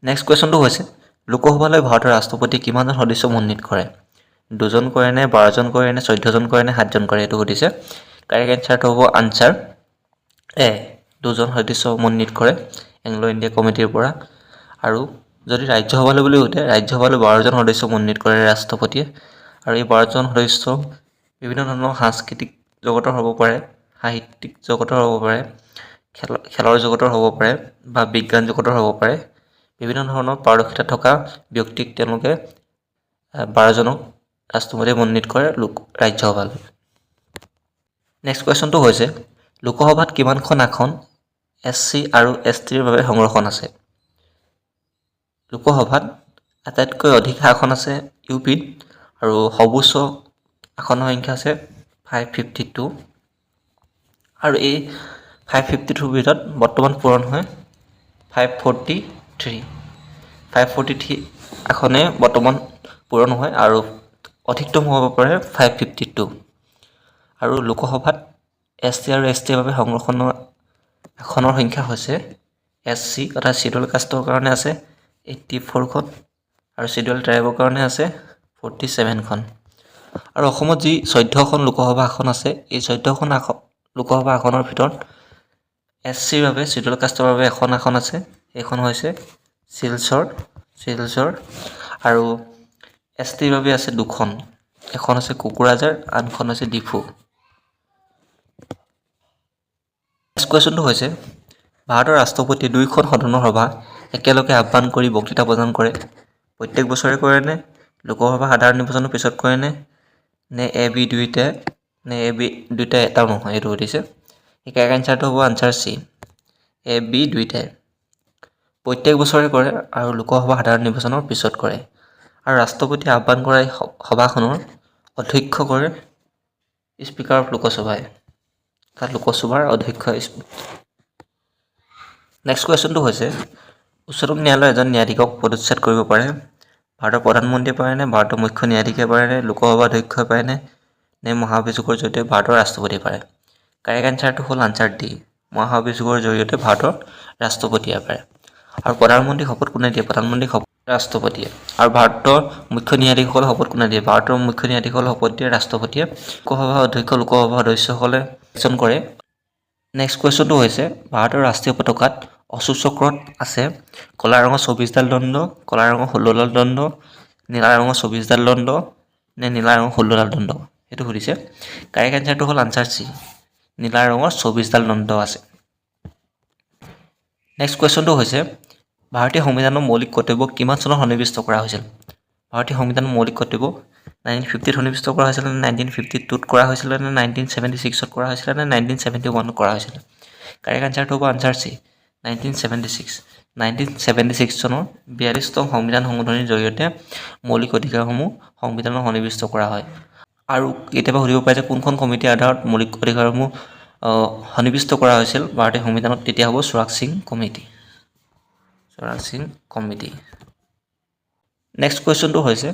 Next কুৱেশ্যনটো হৈছে লোকসভালৈ ভাৰতৰ ৰাষ্ট্ৰপতিয়ে কিমানজন সদস্য মনোনীত কৰে? 2জন কৰে নে 12জন কৰে নে 14জন কৰে নে 7জন কৰে এইটো সুধিছে। কাৰেক্ট এনচাৰটো হ'ব আনচাৰ এ 2জন সদস্য মনোনীত কৰে এংলো ইণ্ডিয়া কমিটিৰ পৰা। আৰু যদি ৰাজ্যসভালৈ বুলি সোধে ৰাজ্যসভালৈ 12জন সদস্য মনোনীত কৰে ৰাষ্ট্ৰপতিয়ে। আৰু এই 12জন সদস্য বিভিন্ন ধৰণৰ সাংস্কৃতিক জগতৰ হ'ব পাৰে, সাহিত্যিক জগতৰ হ'ব পাৰে, খেলৰ জগতৰ হ'ব পাৰে বা বিজ্ঞান জগতৰ হ'ব পাৰে। বিভিন্ন ধৰণৰ পাৰদৰ্শিতা থকা ব্যক্তিক তেওঁলোকে 12জনক ৰাষ্ট্ৰপতিয়ে মনোনীত কৰে ৰাজ্যসভালৈ। নেক্সট কুৱেশ্যনটো হৈছে লোকসভাত কিমানখন আসন SC আৰু ST ৰ বাবে সংৰক্ষণ আছে? লোকসভাত আটাইতকৈ অধিক আসন আছে UPত আৰু সৰ্বোচ্চ আসনৰ সংখ্যা আছে 552 আৰু এই 552ৰ ভিতৰত বৰ্তমান পূৰণ হয় 543 আসনে বৰ্তমান পূৰণ হয় আৰু অধিকতম হ'ব পাৰে 552। আৰু লোকসভাত SC আৰু ST ৰ বাবে সংৰক্ষণৰ আসনৰ সংখ্যা হৈছে SC অৰ্থাৎ চিডিউল কাষ্টৰ কাৰণে আছে 84খন আৰু চিডিউল ট্ৰাইবৰ কাৰণে আছে 47খন। আৰু অসমত যি 14খন লোকসভা আসন আছে এই 14খন লোকসভা আসনৰ ভিতৰত SC ৰ বাবে চিডিউল কাষ্টৰ বাবে এখন আসন আছে, এইখন হৈছে শিলচৰ আৰু ST ৰ বাবে আছে দুখন, এখন আছে কোকৰাঝাৰ আনখন হৈছে ডিফু। নেক্সট কুৱেশ্যনটো হৈছে ভাৰতৰ ৰাষ্ট্ৰপতিয়ে 2খন সদনৰ সভা একেলগে আহ্বান কৰি বক্তৃতা প্ৰদান কৰে প্ৰত্যেক বছৰে কৰে নে লোকসভা সাধাৰণ নিৰ্বাচনৰ পিছত কৰে নে AB দুইটাই এটাও নহয় এইটো সুধিছে। এই কাৰেক্ট এনচাৰটো হ'ব আনচাৰ C AB দুইটাই প্ৰত্যেক বছৰে কৰে আৰু লোকসভা সাধাৰণ নিৰ্বাচনৰ পিছত কৰে। আৰু ৰাষ্ট্ৰপতিয়ে আহ্বান কৰা এই সভাখনৰ অধ্যক্ষ কৰে স্পীকাৰ অফ লোকসভাই, তাত লোকসভাৰ অধ্যক্ষ। নেক্সট কুৱেশ্যনটো হৈছে উচ্চতম ন্যায়ালয়ে এজন ন্যায়াধীশক পদচ্ছেদ কৰিব পাৰে? ভাৰতৰ প্ৰধানমন্ত্ৰীয়ে পাৰে নে ভাৰতৰ মুখ্য ন্যায়াধীশে পাৰে নে লোকসভা অধ্যক্ষই পাৰে নে মহাভিযোগৰ জৰিয়তে ভাৰতৰ ৰাষ্ট্ৰপতিয়ে পাৰে? কাৰেক্ট এনচাৰটো হ'ল আনচাৰ D মহাভিযোগৰ জৰিয়তে ভাৰতৰ ৰাষ্ট্ৰপতিয়ে পাৰে। আৰু প্ৰধানমন্ত্ৰীক শপত কোনে দিয়ে? প্ৰধানমন্ত্ৰীক শপত ৰাষ্ট্ৰপতিয়ে। আৰু ভাৰতৰ মুখ্য ন্যায়াধীশসকলে শপত কোনে দিয়ে? ভাৰতৰ মুখ্য ন্যায়াধীশসকলে শপত দিয়ে ৰাষ্ট্ৰপতিয়ে। লোকসভা অধ্যক্ষ লোকসভা সদস্যসকলে ইলেকশ্যন কৰে। নেক্সট কুৱেশ্যনটো হৈছে ভাৰতৰ ৰাষ্ট্ৰীয় পতাকাত অশোক চক্ৰত আছে ক'লা ৰঙৰ 24ডাল দণ্ড, ক'লা ৰঙৰ 16ডাল দণ্ড, নীলা ৰঙৰ 24ডাল দণ্ড নে নীলা ৰঙৰ 16ডাল দণ্ড সেইটো সুধিছে। কাৰেক্ট এনচাৰটো হ'ল আনচাৰ C নীলা ৰঙৰ 24ডাল দণ্ড আছে। নেক্সট কুৱেশ্যনটো হৈছে ভাৰতীয় সংবিধানৰ মৌলিক কৰ্তব্য কিমান চনত সন্নিৱিষ্ট কৰা হৈছিল? ভাৰতীয় সংবিধানৰ মৌলিক কৰ্তব্য 1950ত সন্নিৱিষ্ট কৰা হৈছিল নে 1952ত কৰা হৈছিল নে 1976ত কৰা হৈছিল নে 1971ত কৰা হৈছিল? কাৰেক্ট এনচাৰটো হ'ব আনচাৰ C 1976 চনৰ 42তম সংবিধান সংশোধনীৰ জৰিয়তে মৌলিক অধিকাৰসমূহ সংবিধানত সন্নিৱিষ্ট কৰা হয়। আৰু কেতিয়াবা সুধিব পাৰে যে কোনখন কমিটিৰ আধাৰত মৌলিক অধিকাৰসমূহ সন্নিৱিষ্ট কৰা হৈছিল ভাৰতীয় সংবিধানত? তেতিয়া হ'ব সুৰাগ সিং কমিটি। নেক্সট কুৱেশ্যনটো হৈছে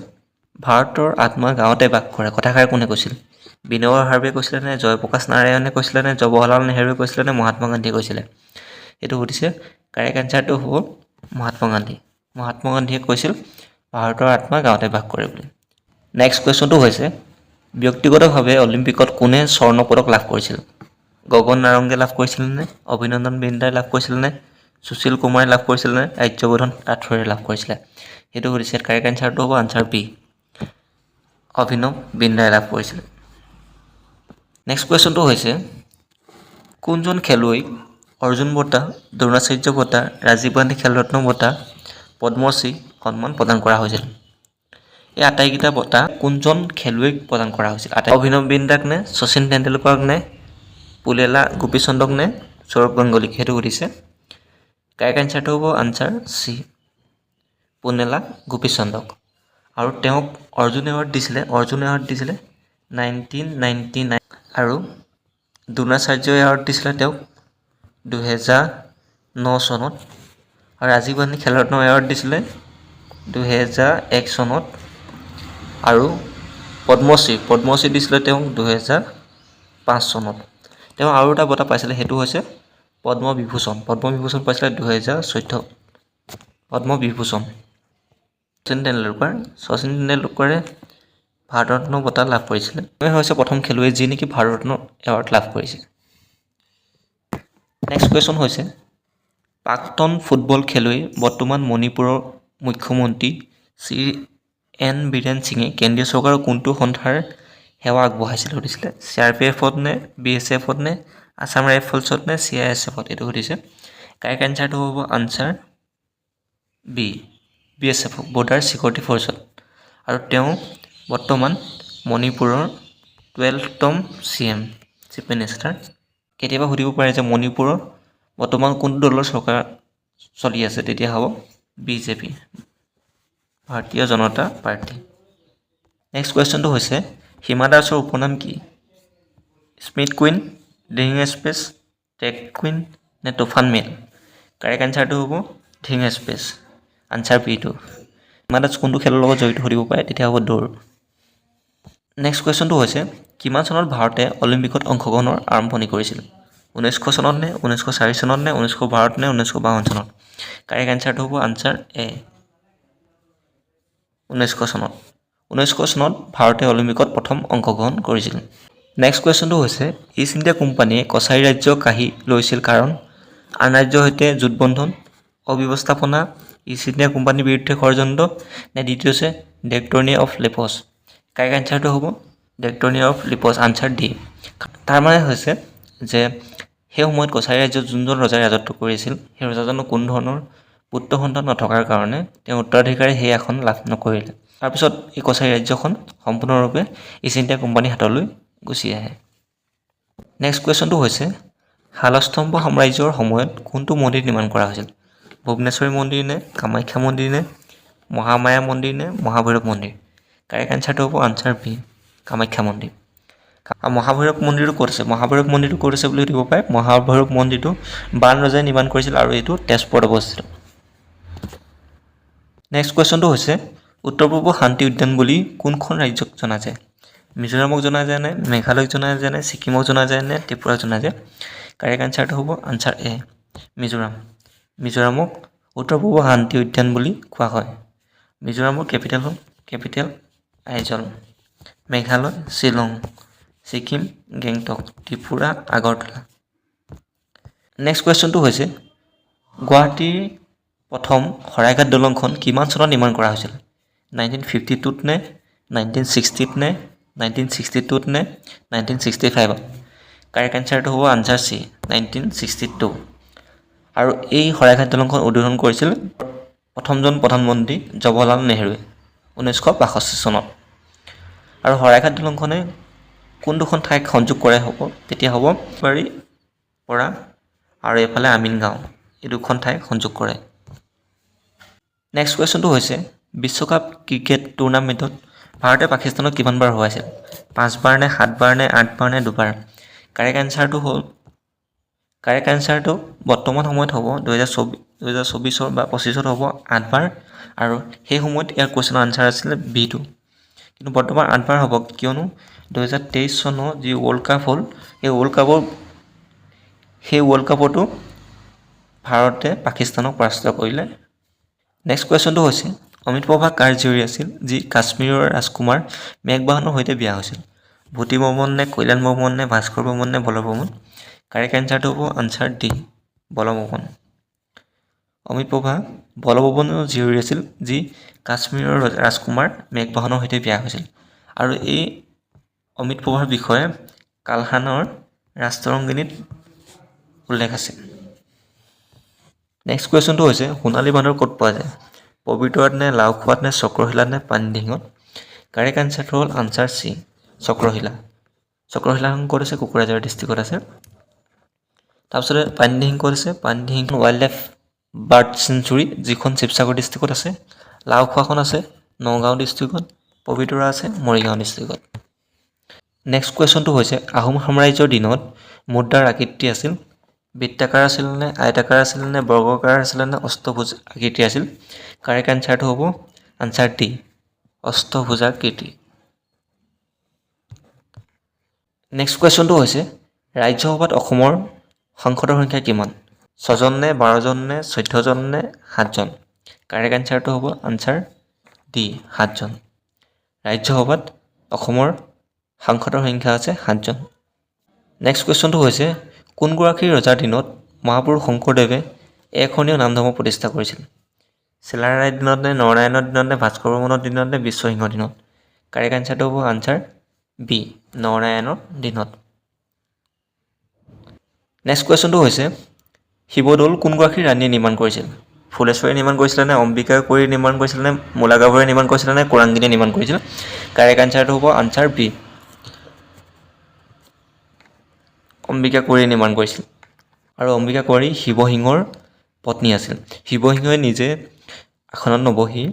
ভাৰতৰ আত্মা গাঁৱতে বাস কৰে কথাষাৰ কোনে কৈছিল? বিনোবা ভাৱে কৈছিলে নে জয়প্ৰকাশ নাৰায়ণে কৈছিলে নে জৱাহৰলাল নেহৰুৱে কৈছিলে নে মহাত্মা গান্ধীয়ে কৈছিলে এইটো সুধিছে। কাৰেক্ট এনচাৰটো হ'ব মহাত্মা গান্ধীয়ে কৈছিল ভাৰতৰ আত্মা গাঁৱতে বাস কৰে বুলি। নেক্সট কুৱেশ্যনটো হৈছে ব্যক্তিগতভাৱে অলিম্পিকত কোনে স্বৰ্ণ পদক লাভ কৰিছিল? গগন নাৰংগে লাভ কৰিছিল নে অভিনন্দন বিন্দ্ৰাই লাভ কৰিছিল নে সুশীল কুমাৰে লাভ কৰিছিল নে ৰাজ্যবৰ্ধন ৰাথোৰে লাভ কৰিছিলে সেইটো সুধিছে। কাৰেক্ট এনচাৰটো হ'ব আনচাৰ B অভিনৱ বিন্দ্ৰাই লাভ কৰিছিল। নেক্সট কুৱেশ্যনটো হৈছে কোনজন খেলুৱৈক অৰ্জুন বঁটা, দ্ৰোণাচাৰ্য বঁটা, ৰাজীৱ গান্ধী খেলৰত্ন বঁটা, পদ্মশ্ৰী সন্মান প্ৰদান কৰা হৈছিল? এই আটাইকেইটা বঁটা কোনজন খেলুৱৈক প্ৰদান কৰা হৈছিল? অভিনৱ বিন্দ্ৰাক নে শচীন তেণ্ডুলকাৰক নে পুলেলা গোপীচন্দক নে সৌৰভ গাংগুলীক সেইটো সুধিছে। কাৰেক্ট এনচাৰটো হ'ব আনচাৰ C পুলেলা গোপীচন্দক। আৰু তেওঁক অৰ্জুন এৱাৰ্ড দিছিলে 1999 আৰু দ্ৰোণাচাৰ্য এৱাৰ্ড দিছিলে তেওঁক 2009 চনত আৰু ৰাজীৱ গান্ধী খেলৰত্ন এৱাৰ্ড দিছিলে 2001 চনত আৰু পদ্মশ্ৰী দিছিলে তেওঁক 2005 চনত। তেওঁ আৰু এটা বঁটা পাইছিলে সেইটো হৈছে পদ্মবিভূষণ পাইছিলে 2014। পদ্মবিভূষণ। শচীন তেণ্ডুলকাৰে ভাৰতৰত্ন বঁটা লাভ কৰিছিলে। তেওঁ হৈছে প্ৰথম খেলুৱৈ যি নেকি ভাৰতৰত্ন এৱাৰ্ড লাভ কৰিছে। নেক্সট কুৱেশ্যন হৈছে প্ৰাক্তন ফুটবল খেলুৱৈ বৰ্তমান মণিপুৰৰ মুখ্যমন্ত্ৰী শ্ৰী এন বীৰেন সিঙে কেন্দ্ৰীয় চৰকাৰৰ কোনটো সন্থাৰ সেৱা আগবঢ়াইছিল সুধিছিলে। CRPFত নে BSFত নে আছাম ৰাইফলছত নে CISFত এইটো সুধিছে। কাৰেক্ট এনচাৰটো হ'ব answer B BSF border security ফ'ৰ্চত। আৰু তেওঁ বৰ্তমান মণিপুৰৰ 12তম CM চিফ মিনিষ্টাৰ। কেতিয়াবা সুধিব পাৰে যে মণিপুৰৰ বৰ্তমান কোনটো দলৰ চৰকাৰ চলি আছে, তেতিয়া হ'ব BJP ভাৰতীয় জনতা পাৰ্টি। নেক্সট কুৱেশ্যনটো হৈছে হিমা দাসৰ উপনাম কি? Smith queen, Dhing express, tech queen নে তুফান মেল? কাৰেক্ট এনচাৰটো হ'ব ধিং এক্সপ্ৰেছ আনচাৰ বিটো। হিমা দাস কোনটো খেলৰ লগত জড়িত সুধিব পাৰে, তেতিয়া হ'ব দৌৰ। নেক্সট কুৱেশ্যনটো হৈছে কিমান চনত ভাৰতে অলিম্পিকত অংশগ্ৰহণৰ আৰম্ভণি কৰিছিল? 1900 চনত নে 1904 চনত নে 1912 নে 1952 চনত? কাৰেক্ট এনচাৰটো হ'ব আনচাৰ এ 1900 চনত। 1900 চনত ভাৰতে অলিম্পিকত প্ৰথম অংশগ্ৰহণ কৰিছিল। নেক্সট কুৱেশ্যনটো হৈছে ইষ্ট ইণ্ডিয়া কোম্পানীয়ে কছাৰী ৰাজ্য কাঢ়ি লৈছিল কাৰণ আন ৰাজ্যৰ সৈতে জোটবন্ধন, অব্যৱস্থাপনা, ইষ্ট ইণ্ডিয়া কোম্পানীৰ বিৰুদ্ধে ষড়যন্ত্ৰ নে দ্বিতীয় হৈছে ডেক্ট্ৰনিয়া অফ লেপছ? কাৰেক্ট এনচাৰটো হ'ব ডেক্ট্ৰনিয়া অফ লেপছ আনচাৰ ডি। তাৰ মানে হৈছে যে সেই সময়ত কছাৰী ৰাজ্যত যোনজন ৰজাই ৰাজত্ব কৰিছিল সেই ৰজাজনৰ কোনো ধৰণৰ পুত্ৰ সন্তান নথকাৰ কাৰণে তেওঁ উত্তৰাধিকাৰী সেই আসন লাভ নকৰিলে। তাৰপিছত এই কছাৰী ৰাজ্যখন সম্পূৰ্ণৰূপে ইষ্ট ইণ্ডিয়া কোম্পানীৰ হাতলৈ গুচি আহে। নেক্সট কুৱেশ্যনটো হৈছে শালস্তম্ভ সাম্ৰাজ্যৰ সময়ত কোনটো মন্দিৰ নিৰ্মাণ কৰা হৈছিল? ভুৱনেশ্বৰী মন্দিৰ নে কামাখ্যা মন্দিৰ নে মহামায়া মন্দিৰ নে মহাভৈৰৱ মন্দিৰ? কাৰেক্ট এনচাৰটো হ'ব আনচাৰ বি কামাখ্যা মন্দিৰ। মহাভৈৰৱ মন্দিৰটো ক'ত আছে? মহাভৈৰৱ মন্দিৰটো ক'ত আছে বুলি সুধিব পাৰে। মহাভৈৰৱ মন্দিৰটো বান ৰজাই নিৰ্মাণ কৰিছিল আৰু এইটো তেজপুৰত অৱস্থিত। নেক্সট কুৱেশ্যনটো হৈছে উত্তৰ পূৰ্ব শান্তি উদ্যান বুলি কোনখন ৰাজ্যক জনা যায়? মিজোৰামক জনা যায় নে মেঘালয়ক জনা যায় নে ছিকিমক জনা যায় নে ত্ৰিপুৰাক জনা যায়? কাৰেক্ট এনচাৰটো হ'ব আনচাৰ এ মিজোৰাম। মিজোৰামক উত্তৰ পূৰ্ব শান্তি উদ্যান বুলি কোৱা হয়। মিজোৰামৰ কেপিটেল আইজল, মেঘালয় শ্বিলং, ছিকিম গেংটক, ত্ৰিপুৰা আগৰতলা। নেক্সট কুৱেশ্যনটো হৈছে গুৱাহাটীৰ প্ৰথম শৰাইঘাট দলংখন কিমান চনত নিৰ্মাণ কৰা হৈছিল? 1952ত নে 1960ত নে 1962ত নে 1965ত? কাৰেক্ট এনচাৰটো হ'ব আনচাৰ চি 1962। আৰু এই শৰাইঘাট দলংখন উদ্বোধন কৰিছিল প্ৰথমজন প্ৰধানমন্ত্ৰী জৱাহৰলাল নেহৰুৱে 1962 চনত। আৰু শৰাইঘাট দলংখনে কোন দুখন ঠাইক সংযোগ কৰে হ'ব, তেতিয়া হ'ব বাৰীৰ পৰা আৰু এইফালে আমিনগাঁও, এই দুখন ঠাইক সংযোগ কৰে। নেক্সট কুৱেশ্যনটো হৈছে বিশ্বকাপ ক্ৰিকেট টুৰ্ণামেণ্টত ভাৰতে পাকিস্তানক কিমানবাৰ হৰুৱাইছিল? 5 বাৰ নে 7 বাৰ নে 8 বাৰ নে 2 বাৰ? কাৰেক্ট এনচাৰটো বৰ্তমান সময়ত হ'ব 2024 বা 25ত হ'ব 8 বাৰ আৰু সেই সময়ত ইয়াৰ কুৱেশ্যনৰ আনচাৰ আছিলে বিটো। কিন্তু বৰ্তমান 8 বাৰ হ'ব কিয়নো 2023 চনৰ যি ৱৰ্ল্ড কাপ হ'ল সেই ৱৰ্ল্ড কাপতো ভাৰতে পাকিস্তানক পৰাস্ত কৰিলে। নেক্সট কুৱেশ্যনটো হৈছে অমিত প্ৰভা কাৰ জীয়ৰী আছিল যি কাশ্মীৰৰ ৰাজকুমাৰ মেঘবাহনৰ সৈতে বিয়া হৈছিল? ভূতি বৰ্মন নে কল্যাণ বৰ্মন নে ভাস্কৰ বৰ্মন নে বল বৰ্মন? কাৰেক্ট এনচাৰটো হ'ব আনচাৰ ডি বল বৰ্মন। অমিত প্ৰভা বল বৰ্মনৰ জীয়ৰী আছিল যি কাশ্মীৰৰ ৰাজকুমাৰ মেঘবাহনৰ সৈতে বিয়া হৈছিল। আৰু এই অমিত প্ৰভাৰ বিষয়ে কালহানৰ ৰাষ্ট্ৰৰংগিনীত উল্লেখ আছে। নেক্সট কুৱেশ্যনটো হৈছে সোণালী বান্দৰ ক'ত পোৱা যায়? পবিতৰাত নে লাওখোৱাত নে চক্ৰশিলাত নে পানীডিঙত? কাৰেক্ট এনচাৰটো হ'ল আনচাৰ চি চক্ৰশিলা। চক্ৰশিলাখন ক'ত আছে? কোকৰাঝাৰ ডিষ্ট্ৰিক্টত আছে। তাৰপিছতে পানীডিং ক'ত আছে? পানীডিং ৱাইল্ড লাইফ বাৰ্ড চেঞ্চুৰী যিখন শিৱসাগৰ ডিষ্ট্ৰিক্টত আছে। লাওখোৱাখন আছে নগাঁও ডিষ্ট্ৰিক্টত। পবিতৰা আছে মৰিগাঁও ডিষ্ট্ৰিক্টত। নেক্সট কুৱেশ্যনটো হৈছে আহোম সাম্ৰাজ্যৰ দিনত মুদ্ৰাৰ আকৃতি আছিল বৃত্তাকাৰ আছিল নে আয়তাকাৰ আছিল নে বৰ্গাকাৰ আছিল নে অষ্টভুজ আকৃতি আছিল? কাৰেক্ট এনচাৰটো হ'ব আনচাৰ ডি অষ্টভুজাকৃতি। নেক্সট কুৱেশ্যনটো হৈছে ৰাজ্যসভাত অসমৰ সাংসদৰ সংখ্যা কিমান? 6জন নে 12জন নে 14জন নে 7জন? কাৰেক্ট এনচাৰটো হ'ব আনচাৰ ডি 7জন। ৰাজ্যসভাত অসমৰ সাংসদৰ সংখ্যা আছে 7জন। নেক্সট কুৱেশ্যনটো হৈছে কোনগৰাকী ৰজাৰ দিনত মহাপুৰুষ শংকৰদেৱে এখনীয় নাম ধৰ্ম প্ৰতিষ্ঠা কৰিছিল? চিলাৰায়ৰ দিনত নে নৰনাৰায়ণৰ দিনত নে ভাস্কৰ বৰ্মনৰ দিনত নে বিশ্বসিংহৰ দিনত? কাৰেক্ট এনচাৰটো হ'ব আনচাৰ বি নৰনাৰায়ণৰ দিনত। নেক্সট কুৱেশ্যনটো হৈছে শিৱদৌল কোনগৰাকী ৰাণীয়ে নিৰ্মাণ কৰিছিল? ফুলেশ্বৰীয়ে নিৰ্মাণ কৰিছিলে নে অম্বিকা কোঁৱৰীয়ে নিৰ্মাণ কৰিছিলে নে মূলা গাভৰুৱে নিৰ্মাণ কৰিছিলে নে কোৰাংগীয়ে নিৰ্মাণ কৰিছিল? কাৰেক্ট এনচাৰটো হ'ব আনচাৰ বি অম্বিকা কোঁৱৰীয়ে নিৰ্মাণ কৰিছিল। আৰু অম্বিকা কোঁৱৰী শিৱসিংহৰ পত্নী আছিল। শিৱসিংহই নিজে আসনত নবহি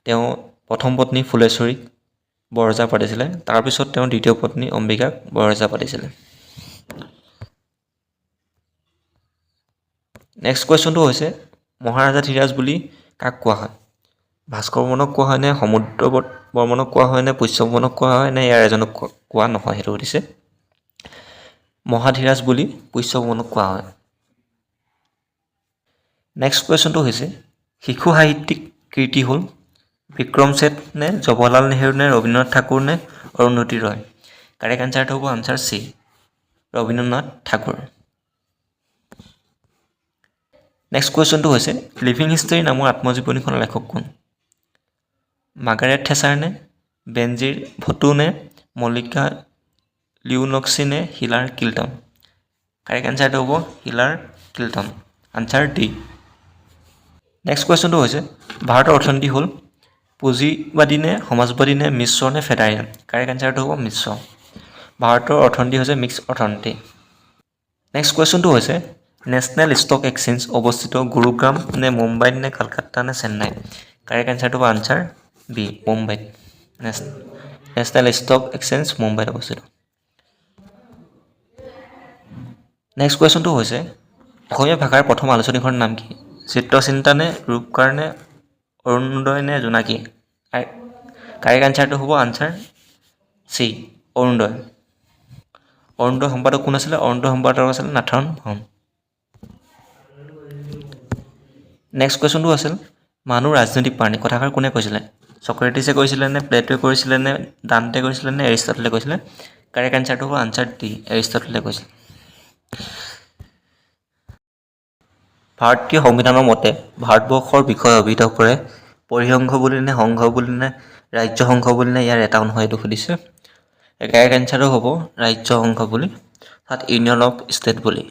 তেওঁ প্ৰথম পত্নী ফুলেশ্বৰীক বৰৰজা পাতিছিলে। তাৰপিছত তেওঁ দ্বিতীয় পত্নী অম্বিকাক বৰৰজা পাতিছিলে। নেক্সট কুৱেশ্যনটো হৈছে মহাৰাজা ধীৰাজ বুলি কাক কোৱা হয়? ভাস্কৰ বৰ্মনক কোৱা হয় নে সমুদ্ৰ বৰ্মনক কোৱা হয় নে পুষ্য বৰ্মনক কোৱা হয় নে ইয়াৰ এজনক কোৱা নহয়? সেইটো সুধিছে। মহাধীৰাজ বুলি পুষ্য বৰ্মনক কোৱা হয়। নেক্সট কুৱেশ্যনটো হৈছে শিশু সাহিত্যিক কীৰ্তি হ'ল বিক্ৰম ছেঠ নে জৱাহৰলাল নেহৰু নে ৰবীন্দ্ৰনাথ ঠাকুৰ নে অৰুন্ধতী ৰয়? কাৰেক্ট এনচাৰটো হ'ব answer C Rabindranath Thakur. Next কুৱেশ্যনটো হৈছে লিভিং হিষ্টৰী নামৰ আত্মজীৱনীখনৰ লেখক কোন? মাৰ্গাৰেট থেচাৰ নে বেনজিৰ ভুট্টো নে মল্লিকা লিওনক্সি নে হিলাৰ কিল্টন? কাৰেক্ট এনচাৰটো হ'ব Hillary Clinton. Answer D. Next কুৱেশ্যনটো হৈছে ভাৰতৰ অৰ্থনীতি হ'ল পুঁজিবাদী নে সমাজবাদী নে মিশ্ৰ নে ফেডাৰেল? কাৰেক্ট এনচাৰটো হ'ব মিশ্ৰ। ভাৰতৰ অৰ্থনীতি হৈছে মিক্স অৰ্থনীতি। নেক্সট কুৱেশ্যনটো হৈছে নেশ্যনেল ষ্টক এক্সচেঞ্জ অৱস্থিত গুৰুগ্ৰাম নে মুম্বাইত নে কলকাতা নে চেন্নাই? কাৰেক্ট এনচাৰটো হ'ব আনচাৰ বি মুম্বাইত। নেশ্যনেল ষ্টক এক্সচেঞ্জ মুম্বাইত অৱস্থিত। নেক্সট কুৱেশ্যনটো হৈছে অসমীয়া ভাষাৰ প্ৰথম আলোচনীখনৰ নাম কি? চিত্ৰচিন্তা নে ৰূপকাৰ নে অৰুণোদয় নে জোনাকী? কাৰেক্ট এনচাৰটো হ'ব আনচাৰ চি অৰুণোদয়। অৰুণোদয় সম্পাদক কোন আছিলে? অৰুণোদয় সম্পাদক আছিলে নাথান ভন। নেক্সট কুৱেশ্যনটো আছিল মানুহ ৰাজনৈতিক প্ৰাণী কথাষাৰ কোনে কৈছিলে? চক্ৰেটিছে কৈছিলে নে প্লেটোৱে কৈছিলে নে ডাণ্টে কৈছিলে নে এৰিষ্টটলে কৈছিলে? কাৰেক্ট এনচাৰটো হ'ব আনচাৰ ডি এৰিষ্টটলে কৈছিলে। ভাৰতীয় সংবিধানৰ মতে ভাৰতবৰ্ষৰ বিষয়ে অভিহিত কৰে পৰিসংঘ বুলি নে সংঘ বুলি নে ৰাজ্যসংঘ বুলি নে ইয়াৰ এটা নহয়? এইটো সুধিছে। কাৰেক্ট এনচাৰটো হ'ব ৰাজ্যসংঘ বুলি, তাত ইউনিয়ন অফ ষ্টেট বুলি।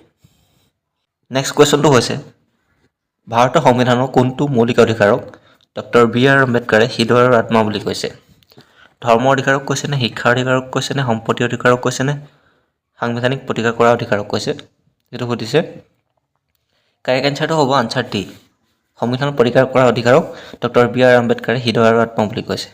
নেক্সট কুৱেশ্যনটো হৈছে ভাৰতৰ সংবিধানৰ কোনটো মৌলিক অধিকাৰক ডক্টৰ বি আৰ আম্বেদকাৰে হৃদয় আৰু আত্মা বুলি কৈছে? ধৰ্মৰ অধিকাৰক কৈছে নে শিক্ষাৰ অধিকাৰক কৈছে নে সম্পত্তিৰ অধিকাৰক কৈছে নে সাংবিধানিক প্ৰতিকাৰ কৰাৰ অধিকাৰক কৈছে? এইটো সুধিছে। কাৰেক্ট এনচাৰটো হ'ব আনচাৰ ডি সংবিধানৰ প্ৰতিকাৰ কৰাৰ অধিকাৰক ডক্টৰ বি আৰ আম্বেদকাৰে হৃদয় আৰু আত্মা বুলি কৈছে।